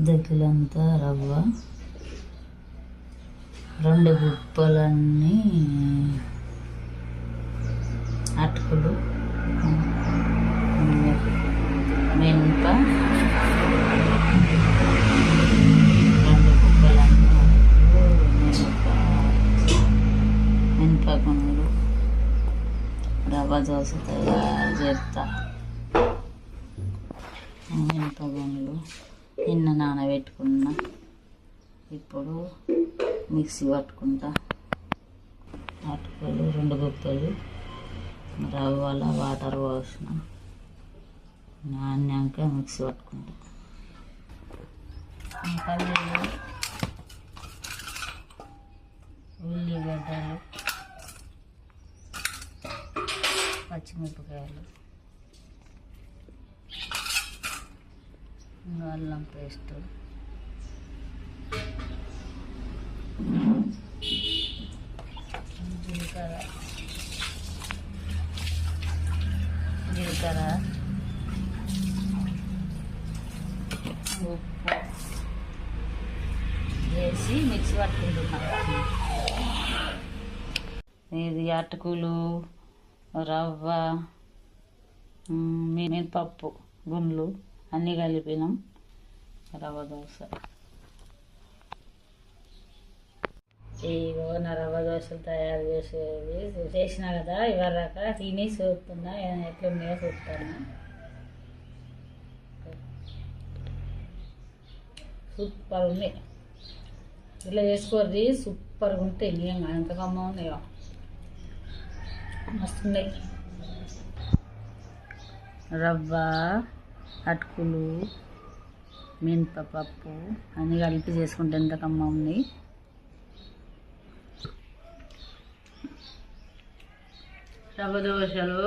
దగ్గరంతా రవ్వ, 2 గుప్పలన్నీ అటుకులు, మెంప, 2 గుప్పలన్నీ మినపగుండ్లు, రవ్వ దోశ తయారు చేస్తా. మినపగుండ్లు నిన్న నానబెట్టుకున్నా, ఇప్పుడు మిక్సీ పట్టుకుంటా. అటుకులు 2 గుప్పలు, రవ్వల వాటర్ పోసిన, నానాక మిక్సీ పట్టుకుంటా. పల్లీలు, ఉల్లిగడ్డలు, పచ్చిమిరపకాయలు, అల్లం పేస్ట్, జీలకర్ర ఉప్పు వేసి మిక్సీ పట్టుకుంటున్నాం. ఇది అటుకులు, రవ్వ, మినపప్పు గుండ్లు అన్నీ కలిపినాం. రవ్వ దోశ. ఇగో నా రవ్వ దోశలు తయారు చేసినా కదా, ఇవరాక తిని చూస్తున్నా ఎట్లున్నాయో చూస్తాను. సూపర్ ఉన్నాయి, ఇట్లా చేసుకోర్రి, సూపర్గా ఉంటాయి. నిజంగా ఎంత కమ్మ ఉన్నాయో, మస్తున్నాయి. రవ్వ, అటుకులు, మినపప్పు అన్నీ కలిపి చేసుకుంటే ఎంత కమ్మ ఉన్నాయి. రవ్వ దోశలు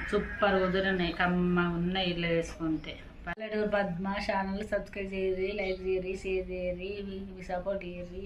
సూపర్ కుదిరినాయి, కమ్మ ఉన్నాయి. ఇట్లా చేసుకుంటే పల్లెటూరు పద్మ ఛానల్ సబ్స్క్రైబ్ చేయరి, లైక్ చేయరి, షేర్ చేయరి, మీ సపోర్ట్ చేయరి.